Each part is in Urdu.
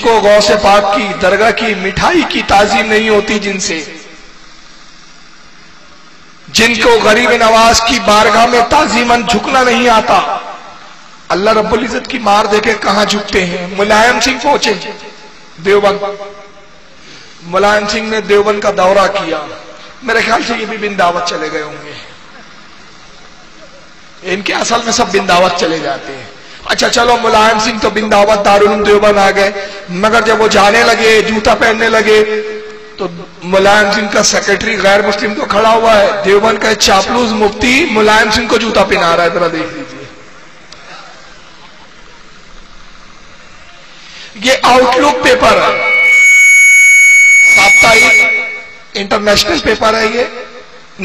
کو غوث پاک کی درگاہ کی مٹھائی کی تعظیم نہیں ہوتی، جن کو غریب نواز کی بارگاہ میں تعظیماً جھکنا نہیں آتا، اللہ رب العزت کی مار دیکھے کہاں جھکتے ہیں۔ ملائم سنگھ پہنچے دیوبند، ملائم سنگھ نے دیوبند کا دورہ کیا، میرے خیال سے یہ بھی بن دعوت چلے گئے ہوں گے، ان کے اصل میں سب بن دعوت چلے جاتے ہیں۔ اچھا چلو، ملائم سنگھ تو بن دعوت دارالعلوم دیوبند آ گئے، مگر جب وہ جانے لگے، جوتا پہننے لگے، تو ملائم سنگھ کا سیکرٹری غیر مسلم تو کھڑا ہوا ہے، دیوبند کا چاپلوس مفتی ملائم سنگھ کو جوتا پہنا رہا ہے، ذرا دیکھ لیجیے۔ یہ آؤٹ لک پیپر ہے، ساپتاہک انٹرنیشنل پیپر ہے، یہ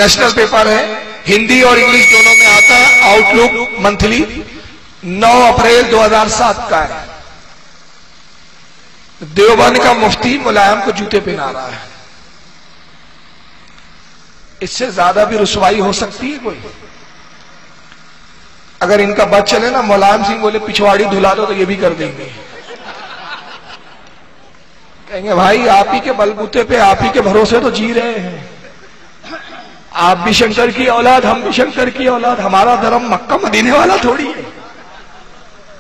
نیشنل پیپر ہے، ہندی اور انگلش دونوں میں آتا ہے۔ آؤٹ لک منتھلی 9 اپریل 2007 کا ہے۔ دیوبند کا مفتی ملائم کو جوتے پہنا رہا ہے، اس سے زیادہ بھی رسوائی ہو سکتی ہے کوئی؟ اگر ان کا بات چلے نا، ملائم سنگھ بولے پچھواڑی دھلا دو تو یہ بھی کر دیں گے، کہیں گے بھائی آپ ہی کے بلبوتے پہ، آپ ہی کے بھروسے تو جی رہے ہیں، آپ بھی شنکر کی اولاد، ہم بھی شنکر کی اولاد، ہمارا دھرم مکہ مدینے والا تھوڑی ہے،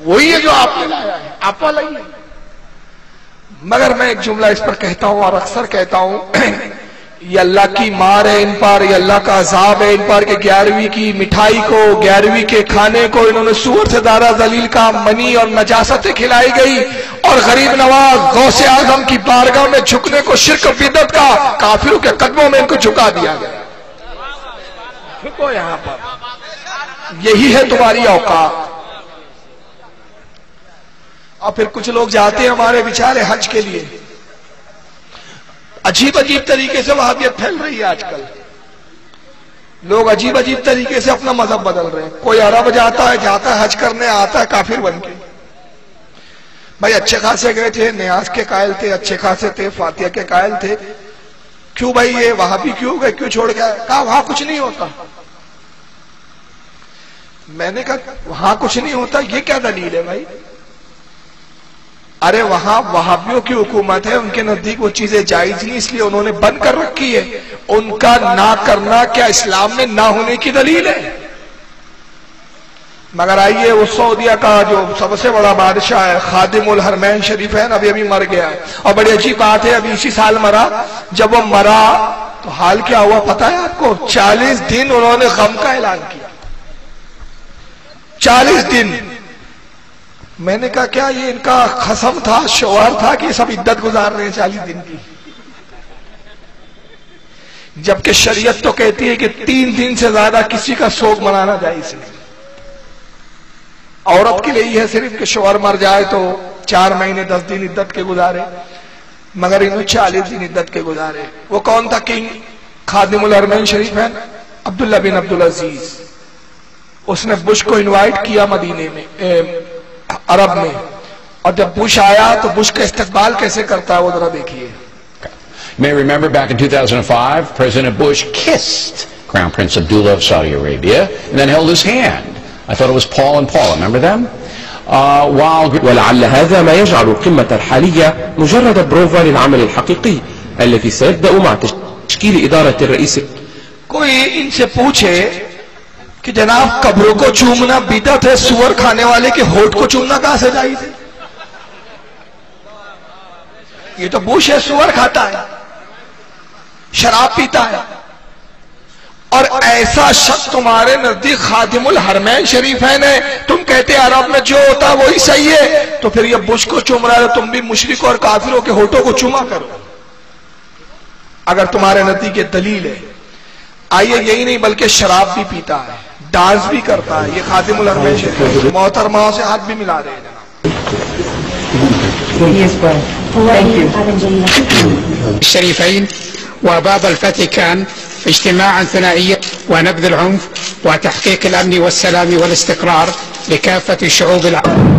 وہی ہے جو آپ نے لایا ہے، آپ والا ہی ہے۔ مگر میں ایک جملہ اس پر کہتا ہوں اور اکثر کہتا ہوں، یہ اللہ کی مار ہے ان پر، یہ اللہ کا عذاب ہے ان پر کہ 11ویں کی مٹھائی کو، 11ویں کے کھانے کو انہوں نے سور سے زیادہ ذلیل کا منی اور نجاستیں کھلائی گئی، اور غریب نواز غوث اعظم کی بارگاہ میں جھکنے کو شرک و بدعت کا، کافروں کے قدموں میں ان کو جھکا دیا گیا۔ جھکو یہاں پر، یہی ہے تمہاری اوقات۔ اور پھر کچھ لوگ جاتے ہیں ہمارے بیچارے حج کے لیے، عجیب عجیب طریقے سے وہابیت پھیل رہی ہے آج کل، لوگ عجیب عجیب طریقے سے اپنا مذہب بدل رہے ہیں۔ کوئی عرب جاتا ہے حج کرنے، آتا ہے کافر بن کے۔ بھائی اچھے خاصے گئے تھے، نیاز کے قائل تھے، اچھے خاصے تھے، فاتحہ کے قائل تھے، کیوں بھائی یہ وہابی کیوں گئے، کیوں چھوڑ گئے؟ کہا وہاں کچھ نہیں ہوتا۔ میں نے کہا وہاں کچھ نہیں ہوتا، یہ کیا دلیل ہے بھائی؟ ارے وہاں وہابیوں کی حکومت ہے، ان کے نزدیک وہ چیزیں جائز نہیں، اس لیے انہوں نے بند کر رکھی ہے۔ ان کا نہ کرنا کیا اسلام میں نہ ہونے کی دلیل ہے؟ مگر آئیے، وہ سعودیہ کا جو سب سے بڑا بادشاہ ہے، خادم الحرمین شریفین، ابھی مر گیا ہے، اور بڑی عجیب بات ہے، ابھی اسی سال مرا۔ جب وہ مرا تو حال کیا ہوا پتا ہے آپ کو؟ 40 دن انہوں نے غم کا اعلان کیا، 40 دن۔ میں نے کہا کیا یہ ان کا خصم تھا، شوہر تھا، کہ یہ سب عدت گزار رہے ہیں 40 دن کی؟ جبکہ شریعت تو کہتی ہے کہ 3 دن سے زیادہ کسی کا سوگ منانا جائز نہیں۔ عورت کے لیے یہ ہے صرف کہ شوہر مر جائے تو 4 مہینے 10 دن عدت کے گزارے، مگر انہوں 40 دن عدت کے گزارے۔ وہ کون تھا کنگ خادم الحرمین شریف ہے؟ عبداللہ بن عبدالعزیز۔ اس نے بش کو انوائٹ کیا مدینے میں، عرب میں، اور جب بش آیا تو بش کا استقبال کیسے کرتا ہے وہ ذرا دیکھیے۔ You may remember back in 2005, President Bush kissed Crown Prince Abdullah of Saudi Arabia and then held his hand. I thought it was Paul and Paula. Remember them? ولعل هذا ما يجعل القمة الحالية مجرد بروفا للعمل الحقيقي التي سيبدأ مع تشكيل إدارة الرئيس. کوئی ان سے پوچھے کہ جناب قبروں کو چومنا بدعت ہے، سور کھانے والے کے ہونٹ کو چومنا کہاں سے جائز ہے؟ یہ تو بوش ہے، سور کھاتا ہے، شراب پیتا ہے، اور ایسا شخص تمہارے نزدیک خادم الحرمین شریفین ہے، تم کہتے عرب میں جو ہوتا ہے وہی صحیح ہے، تو پھر یہ بش کو چوم رہا ہے، تم بھی مشرک اور کافروں کے ہونٹوں کو چوما کرو اگر تمہارے نزدیک یہ دلیل ہے۔ آئیے، یہی نہیں بلکہ شراب بھی پیتا ہے، ڈانس بھی کرتا ہے، یہ خادم الحرمین شریف، محترمہ سے ہاتھ بھی ملا رہے ہیں الشريفين وباب الفاتيكان اجتماعا ثنائيا ونبذ العنف وتحقيق الأمن والسلام والاستقرار لكافة شعوب العالم.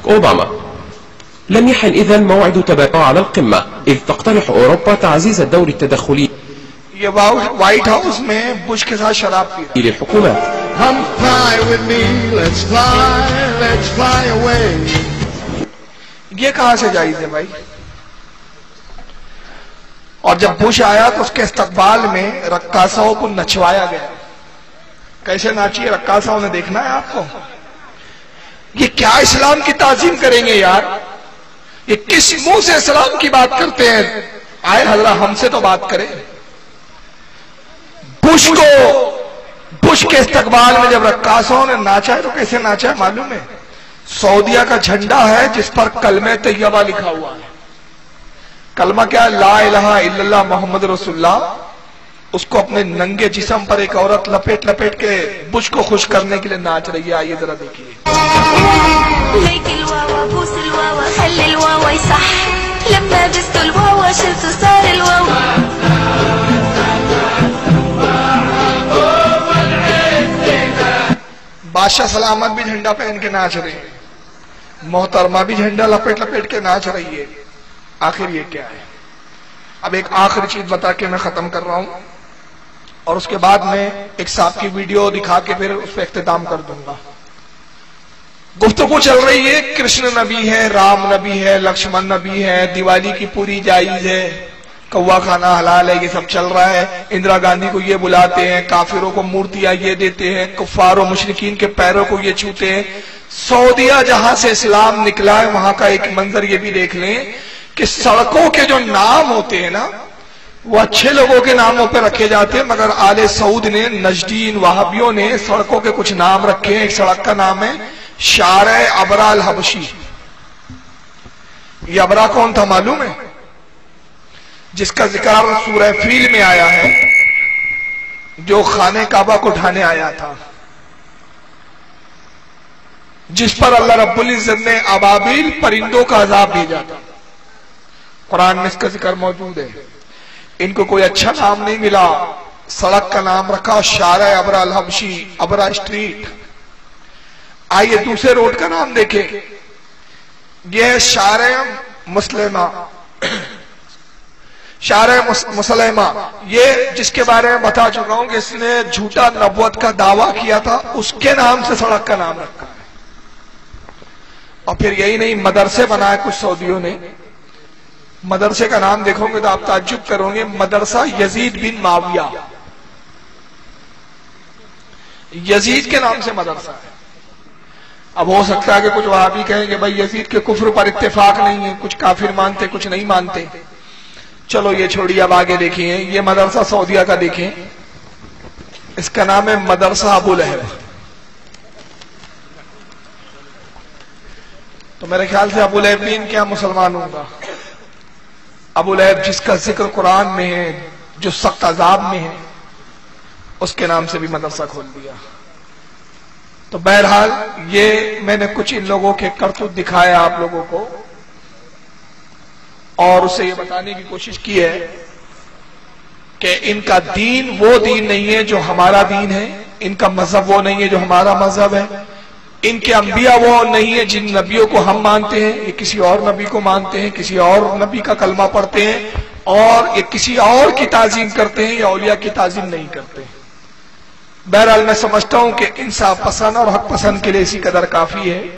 أوباما. لم يحن إذن موعد تبادل على القمة، إذ تقترح أوروبا تعزيز الدور التدخلي یہ وائٹ ہاؤس میں بش کے ساتھ شراب پی رہا للحكومات. Come fly with me, let's fly away. یہ کہاں سے جائز ہے بھائی؟ اور جب بش آیا تو اس کے استقبال میں رقاصاؤں کو نچوایا گیا. کیسے ناچیے رقاصاؤں نے دیکھنا ہے آپ کو. یہ کیا اسلام کی تعظیم کریں گے یار؟ یہ کس منہ سے اسلام کی بات کرتے ہیں؟ آئے حضرت ہم سے تو بات کریں. بش کے استقبال میں جب رقاصوں نے ناچا ہے تو کیسے ناچا ہے معلوم ہے؟ سعودیہ کا جھنڈا ہے جس پر کلمہ طیبہ لکھا ہوا ہے. کلمہ کیا؟ لا الہ الا اللہ محمد رسول اللہ. اس کو اپنے ننگے جسم پر ایک عورت لپیٹ لپیٹ کے بش کو خوش کرنے کے لیے ناچ رہی ہے. آئیے ذرا دیکھیے. ليك الواوا بوس الواوا خلي الواوا يصح لما بست الواوا شلت صار الواوا. بادشاہ سلامت بھی جھنڈا پہن کے ناچ رہے ہیں. محترمہ بھی جھنڈا لپیٹ لپیٹ کے ناچ رہی ہے. آخر یہ کیا ہے؟ اب ایک آخری چیز بتا کے میں ختم کر رہا ہوں اور اس کے بعد میں ایک صاحب کی ویڈیو دکھا کے پھر اس پہ اختتام کر دوں گا. گفتگو چل رہی ہے کرشن نبی ہے، رام نبی ہے، لکشمن نبی ہے، دیوالی کی پوری جائز ہے، کوا کھانا حلال ہے، یہ سب چل رہا ہے. اندرا گاندھی کو یہ بلاتے ہیں، کافروں کو مورتیاں یہ دیتے ہیں، کفار و مشرکین کے پیروں کو یہ چھوتے ہیں. سعودیہ جہاں سے اسلام نکلا ہے وہاں کا ایک منظر یہ بھی دیکھ لیں کہ سڑکوں کے جو نام ہوتے ہیں نا وہ اچھے لوگوں کے ناموں پہ رکھے جاتے ہیں، مگر آل سعود نے، نجدین، وہابیوں نے سڑکوں کے کچھ نام رکھے ہیں. ایک سڑک کا نام ہے شارع ابرا الحبشی. یہ ابرا کون تھا معلوم ہے؟ جس کا ذکر سورہ فیل میں آیا ہے، جو خانہ کعبہ کو ڈھانے آیا تھا، جس پر اللہ رب العزت نے ابابیل پرندوں کا عذاب بھیجا تھا. قرآن میں اس کا ذکر موجود ہے. ان کو کوئی اچھا نام نہیں ملا، سڑک کا نام رکھا شارع ابرا الحبشی، ابرا اسٹریٹ. آئیے دوسرے روڈ کا نام دیکھیں، یہ ہے شارع مسلمہ. شارع مسلمہ یہ جس کے بارے میں بتا چکا ہوں کہ اس نے جھوٹا نبوت کا دعویٰ کیا تھا، اس کے نام سے سڑک کا نام رکھا ہے. اور پھر یہی نہیں، مدرسے بنائے کچھ سعودیوں نے. مدرسے کا نام دیکھو گے تو آپ تعجب کرو گے، مدرسہ یزید بن معاویہ. یزید کے نام سے مدرسہ ہے. اب ہو سکتا ہے کہ کچھ وہابی کہیں کہ بھائی یزید کے کفر پر اتفاق نہیں ہے، کچھ کافر مانتے کچھ نہیں مانتے. چلو یہ چھوڑیے، اب آگے دیکھیں. یہ مدرسہ سعودیہ کا دیکھیں، اس کا نام ہے مدرسہ ابو لہب. تو میرے خیال سے ابو لہب بھی ان کے یہاں مسلمان ہوگا. ابو لہب جس کا ذکر قرآن میں ہے، جو سخت عذاب میں ہے، اس کے نام سے بھی مدرسہ کھول دیا. تو بہرحال یہ میں نے کچھ ان لوگوں کے کرتوت دکھایا آپ لوگوں کو، اور اسے یہ بتانے کی کوشش کی ہے کہ ان کا دین وہ دین نہیں ہے جو ہمارا دین ہے، ان کا مذہب وہ نہیں ہے جو ہمارا مذہب ہے، ان کے انبیاء وہ نہیں ہے جن نبیوں کو ہم مانتے ہیں. یہ کسی اور نبی کو مانتے ہیں، کسی اور نبی کا کلمہ پڑھتے ہیں، اور یہ کسی اور کی تعظیم کرتے ہیں، یا اولیاء کی تعظیم نہیں کرتے. بہرحال میں سمجھتا ہوں کہ انصاف پسند اور حق پسند کے لیے اسی قدر کافی ہے.